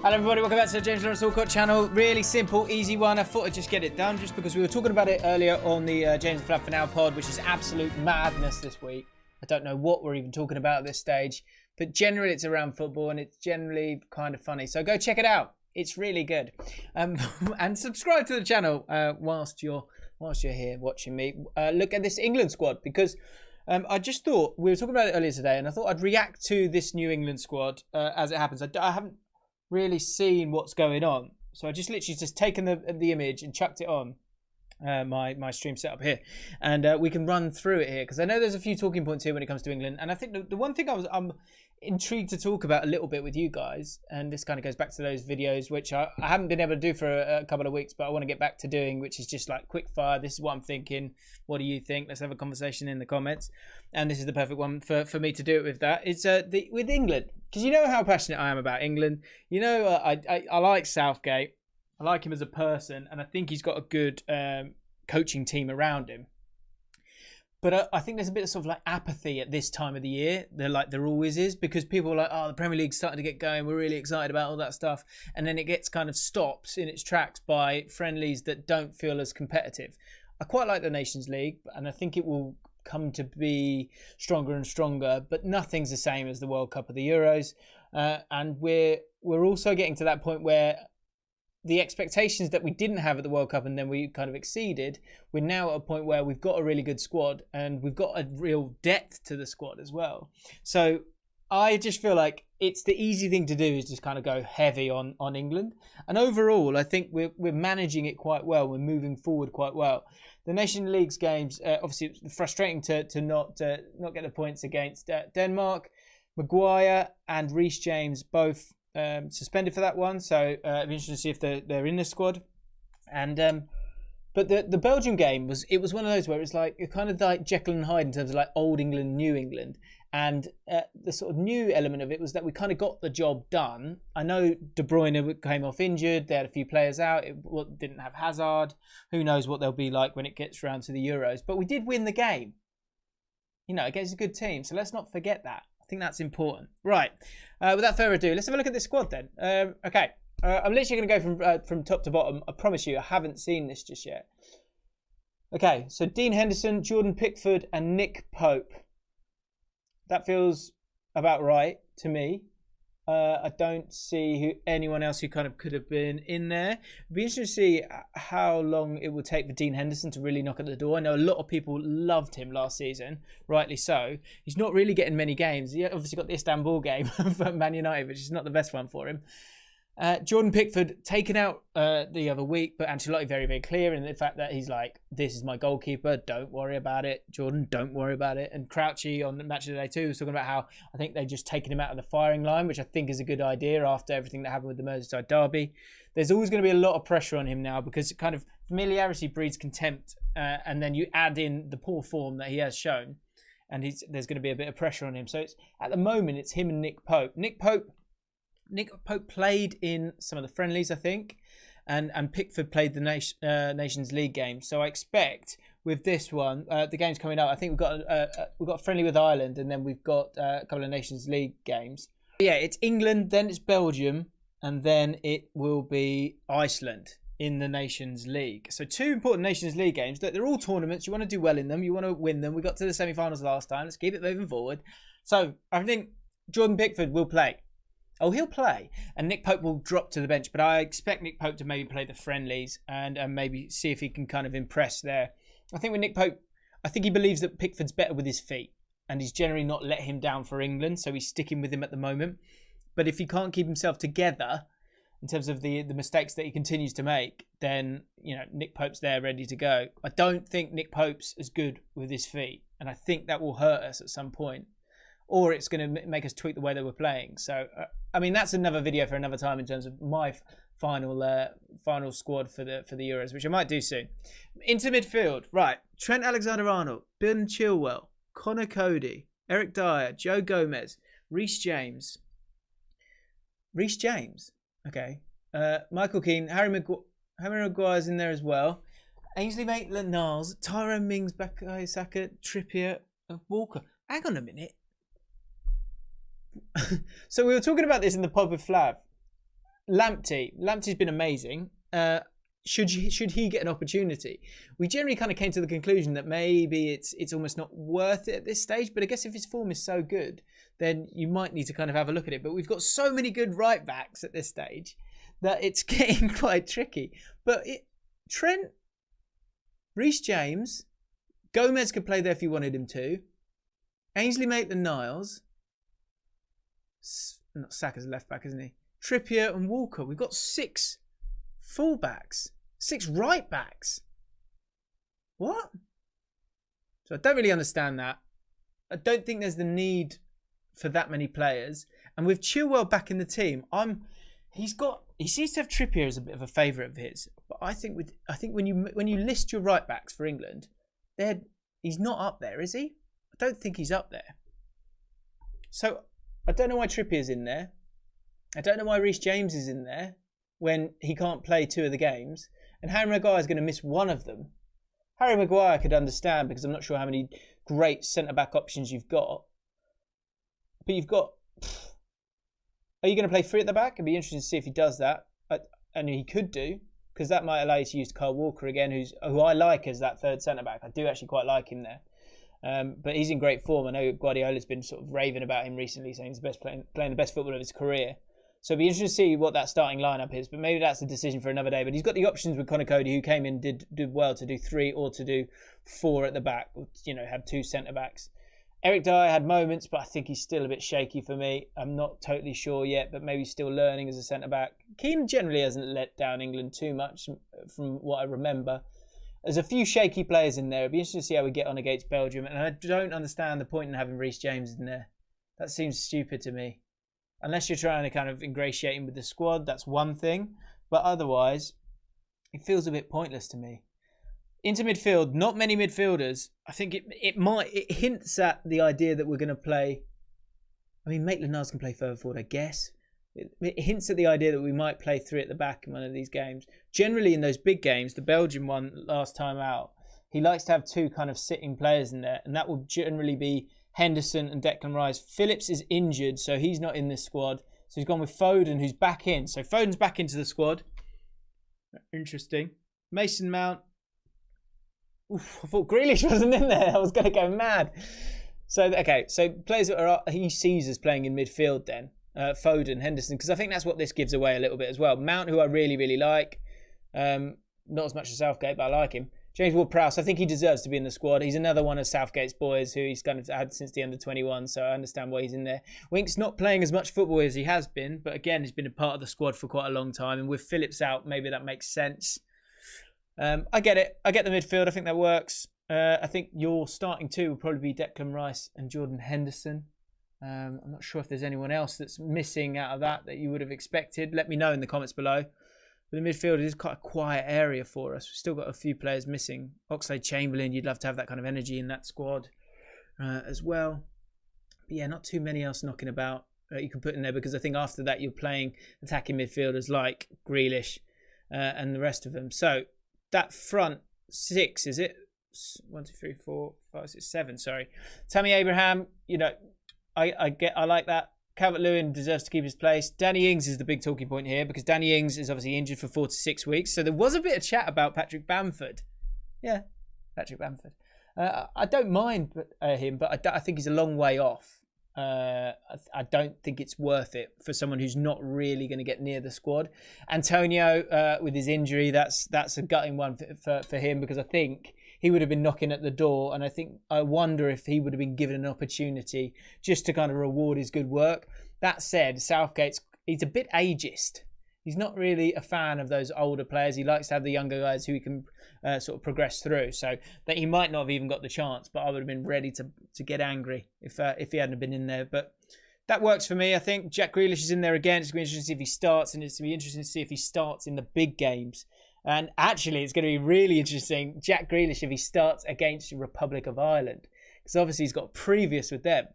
Hello everybody, welcome back to the James Allcott channel. Really simple, easy one. I thought I'd just get it done just because we were talking about it earlier on the James Flat for Now pod, which is absolute madness this week. I don't know what we're even talking about at this stage, but generally it's around football and it's generally kind of funny. So go check it out. It's really good. And subscribe to the channel whilst you're here watching me. Look at this England squad because I just thought, we were talking about it earlier today, and I thought I'd react to this new England squad as it happens. I haven't really seen what's going on, so I just literally just taken the image and chucked it on my stream setup here, and we can run through it here because I know there's a few talking points here when it comes to England, and I think the one thing I'm intrigued to talk about a little bit with you guys, and this kind of goes back to those videos which I haven't been able to do for a couple of weeks, but I want to get back to doing, which is just like quick fire. This is what I'm thinking, what do you think? Let's have a conversation in the comments, and this is the perfect one for me to do it with. That it's with England, because you know how passionate I am about England. You know, I like Southgate. I like him as a person, and I think he's got a good coaching team around him. But I think there's a bit of sort of like apathy at this time of the year. There always is, because people are like, oh, the Premier League's starting to get going. We're really excited about all that stuff. And then it gets kind of stopped in its tracks by friendlies that don't feel as competitive. I quite like the Nations League, and I think it will come to be stronger and stronger, but nothing's the same as the World Cup or the Euros. And we're also getting to that point where the expectations that we didn't have at the World Cup and then we kind of exceeded, we're now at a point where we've got a really good squad and we've got a real depth to the squad as well. So I just feel like it's the easy thing to do is just kind of go heavy on England. And overall, I think we're managing it quite well. We're moving forward quite well. The Nation League's games, obviously it's frustrating to not get the points against Denmark. Maguire and Reece James both suspended for that one, so it'd be interesting to see if they're in the squad. And but the Belgium game was one of those where it's like you're kind of like Jekyll and Hyde in terms of like old England, new England, and the sort of new element of it was that we kind of got the job done. I know De Bruyne came off injured, they had a few players out, it didn't have Hazard. Who knows what they'll be like when it gets around to the Euros, but we did win the game, you know, against a good team, so let's not forget that. I think that's important. Right. Without further ado, let's have a look at this squad then. Okay. I'm literally going to go from top to bottom. I promise you, I haven't seen this just yet. Okay. So Dean Henderson, Jordan Pickford, and Nick Pope. That feels about right to me. I don't see anyone else who kind of could have been in there. It'd be interesting to see how long it will take for Dean Henderson to really knock at the door. I know a lot of people loved him last season, rightly so. He's not really getting many games. He obviously got the Istanbul game for Man United, which is not the best one for him. Jordan Pickford taken out the other week, but Ancelotti very, very clear in the fact that he's like, this is my goalkeeper, don't worry about it. Jordan, don't worry about it. And Crouchy on the Match of the Day too was talking about how I think they just taken him out of the firing line, which I think is a good idea after everything that happened with the Merseyside derby. There's always going to be a lot of pressure on him now because kind of familiarity breeds contempt, and then you add in the poor form that he has shown, and there's going to be a bit of pressure on him. So at the moment it's him and Nick Pope. Nick Pope played in some of the friendlies, I think, and Pickford played the Nations League game. So I expect with this one, the games coming up, I think we've got a friendly with Ireland, and then we've got a couple of Nations League games. But yeah, it's England, then it's Belgium, and then it will be Iceland in the Nations League. So two important Nations League games. They're all tournaments. You want to do well in them. You want to win them. We got to the semi-finals last time. Let's keep it moving forward. So I think Jordan Pickford will play. Oh, he'll play, and Nick Pope will drop to the bench, but I expect Nick Pope to maybe play the friendlies and maybe see if he can kind of impress there. I think with Nick Pope, I think he believes that Pickford's better with his feet, and he's generally not let him down for England, so he's sticking with him at the moment. But if he can't keep himself together in terms of the mistakes that he continues to make, then, you know, Nick Pope's there ready to go. I don't think Nick Pope's as good with his feet, and I think that will hurt us at some point. Or it's going to make us tweak the way that we're playing. So, I mean, that's another video for another time in terms of my final squad for the Euros, which I might do soon. Into midfield, right? Trent Alexander-Arnold, Ben Chilwell, Connor Cody, Eric Dyer, Joe Gomez, Reece James. Reece James, okay. Michael Keane, Harry Maguire's in there as well. Ainsley Maitland-Niles, Tyrone Mings, Bukayo Saka, Trippier, Walker. Hang on a minute. So we were talking about this in the pod with Flav. Lamptey's been amazing. Should he get an opportunity? We generally kind of came to the conclusion that maybe it's almost not worth it at this stage. But I guess if his form is so good, then you might need to kind of have a look at it. But we've got so many good right backs at this stage that it's getting quite tricky. But Trent, Reece James, Gomez could play there if you wanted him to. Ainsley Maitland-Niles, not Saka's left back, isn't he? Trippier and Walker. We've got 6 fullbacks, 6 right backs. What? So I don't really understand that. I don't think there's the need for that many players. And with Chilwell back in the team, he seems to have Trippier as a bit of a favourite of his. But I think when you list your right backs for England, he's not up there, is he? I don't think he's up there. So I don't know why Trippier's in there. I don't know why Reece James is in there when he can't play 2 of the games. And Harry Maguire is going to miss one of them. Harry Maguire I could understand because I'm not sure how many great centre-back options you've got. But you've got... Are you going to play 3 at the back? It'd be interesting to see if he does that. And he could do, because that might allow you to use Kyle Walker again, who I like as that 3rd centre-back. I do actually quite like him there. But he's in great form. I know Guardiola's been sort of raving about him recently, saying he's playing the best football of his career. So it'll be interesting to see what that starting lineup is. But maybe that's a decision for another day. But he's got the options with Conor Cody, who came in did well to do 3 or to do 4 at the back. Have 2 centre-backs. Eric Dyer had moments, but I think he's still a bit shaky for me. I'm not totally sure yet, but maybe still learning as a centre-back. Keane generally hasn't let down England too much from what I remember. There's a few shaky players in there. It'll be interesting to see how we get on against Belgium. And I don't understand the point in having Reece James in there. That seems stupid to me. Unless you're trying to kind of ingratiate him with the squad, that's one thing. But otherwise, it feels a bit pointless to me. Into midfield, not many midfielders. I think it hints at the idea that we're going to play. I mean, Maitland-Niles can play further forward, I guess. It hints at the idea that we might play 3 at the back in one of these games. Generally, in those big games, the Belgian one last time out, he likes to have 2 kind of sitting players in there, and that will generally be Henderson and Declan Rice. Phillips is injured, so he's not in this squad. So he's gone with Foden, who's back in. So Foden's back into the squad. Interesting. Mason Mount. Oof, I thought Grealish wasn't in there. I was going to go mad. So players that he sees as playing in midfield then. Foden, Henderson, because I think that's what this gives away a little bit as well. Mount, who I really, really like. Not as much as Southgate, but I like him. James Ward-Prowse, I think he deserves to be in the squad. He's another one of Southgate's boys who he's kind of had since the under 21, so I understand why he's in there. Wink's not playing as much football as he has been, but again, he's been a part of the squad for quite a long time, and with Phillips out, maybe that makes sense. I get it. I get the midfield. I think that works. I think your starting 2 will probably be Declan Rice and Jordan Henderson. I'm not sure if there's anyone else that's missing out of that you would have expected. Let me know in the comments below. But the midfield is quite a quiet area for us. We've still got a few players missing. Oxlade-Chamberlain, you'd love to have that kind of energy in that squad as well. But yeah, not too many else knocking about you can put in there, because I think after that you're playing attacking midfielders like Grealish and the rest of them. So that front 6, is it? 1, 2, 3, 4, 5, 6, 7. Sorry, Tammy Abraham. I like that. Calvert-Lewin deserves to keep his place. Danny Ings is the big talking point here, because Danny Ings is obviously injured for 4 to 6 weeks. So there was a bit of chat about Patrick Bamford. Yeah, Patrick Bamford. I don't mind him, but I think he's a long way off. I don't think it's worth it for someone who's not really going to get near the squad. Antonio, with his injury, that's a gutting one for him, because I think he would have been knocking at the door, and I wonder if he would have been given an opportunity just to kind of reward his good work. That said, he's a bit ageist. He's not really a fan of those older players. He likes to have the younger guys who he can sort of progress through. So that he might not have even got the chance, but I would have been ready to get angry if he hadn't been in there. But that works for me. I think Jack Grealish is in there again. It's going to be interesting to see if he starts, and it's going to be interesting to see if he starts in the big games. And actually, it's going to be really interesting, Jack Grealish, if he starts against the Republic of Ireland. Because obviously he's got previous with them.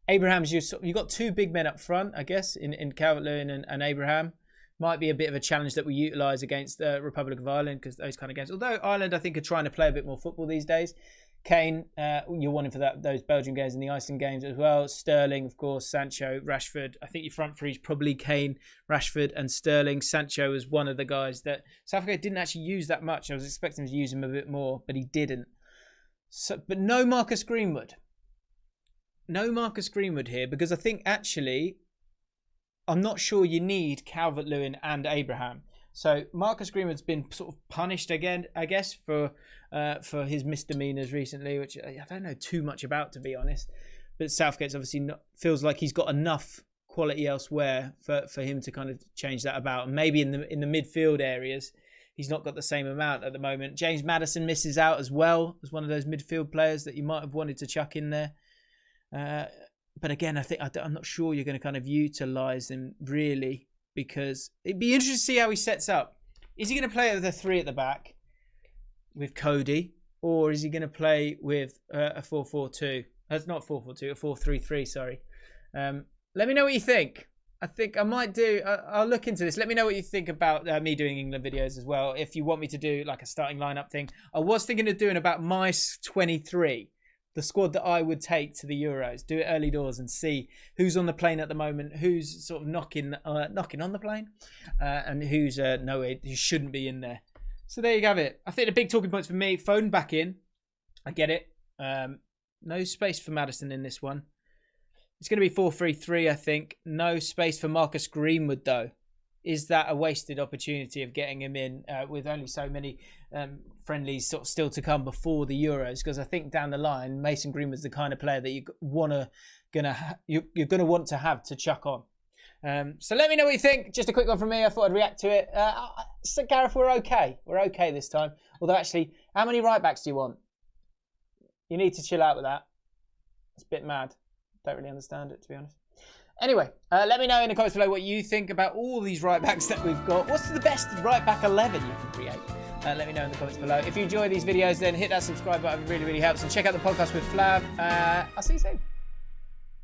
Abraham's, you've got 2 big men up front, I guess, in Calvert-Lewin and Abraham. Might be a bit of a challenge that we utilise against the Republic of Ireland, because those kind of games. Although Ireland, I think, are trying to play a bit more football these days. Kane, you're wanting for those Belgian games and the Iceland games as well. Sterling, of course, Sancho, Rashford. I think your front three is probably Kane, Rashford and Sterling. Sancho was one of the guys that Southgate didn't actually use that much. I was expecting to use him a bit more, but he didn't. So, but no Marcus Greenwood. No Marcus Greenwood here, because I think actually I'm not sure you need Calvert-Lewin and Abraham. So Marcus Greenwood's been sort of punished again, I guess, for his misdemeanors recently, which I don't know too much about, to be honest. But Southgate's obviously feels like he's got enough quality elsewhere for him to kind of change that about. And maybe in the midfield areas, he's not got the same amount at the moment. James Maddison misses out as well as one of those midfield players that you might have wanted to chuck in there. But again, I'm not sure you're going to kind of utilise him really, because it'd be interesting to see how he sets up. Is he going to play with a 3 at the back with Cody, or is he going to play with a 4-4-2? That's not 4-4-2, a 4-3-3. Sorry. Let me know what you think. I think I might do. I'll look into this. Let me know what you think about me doing England videos as well. If you want me to do like a starting lineup thing, I was thinking of doing about my 23. The squad that I would take to the Euros. Do it early doors and see who's on the plane at the moment, who's sort of knocking on the plane, and who's who shouldn't be in there. So there you have it. I think the big talking points for me: Foden back in. I get it. No space for Maddison in this one. It's going to be 4-3-3, I think. No space for Marcus Greenwood though. Is that a wasted opportunity of getting him in with only so many friendlies sort of still to come before the Euros? Because I think down the line, Mason Greenwood's the kind of player that you're gonna want to have to chuck on. So let me know what you think. Just a quick one from me. I thought I'd react to it. So Gareth, we're okay. We're okay this time. Although actually, how many right backs do you want? You need to chill out with that. It's a bit mad. Don't really understand it, to be honest. Anyway, let me know in the comments below what you think about all these right backs that we've got. What's the best right back 11 you can create? Let me know in the comments below. If you enjoy these videos, then hit that subscribe button. It really, really helps. And check out the podcast with Flav. I'll see you soon.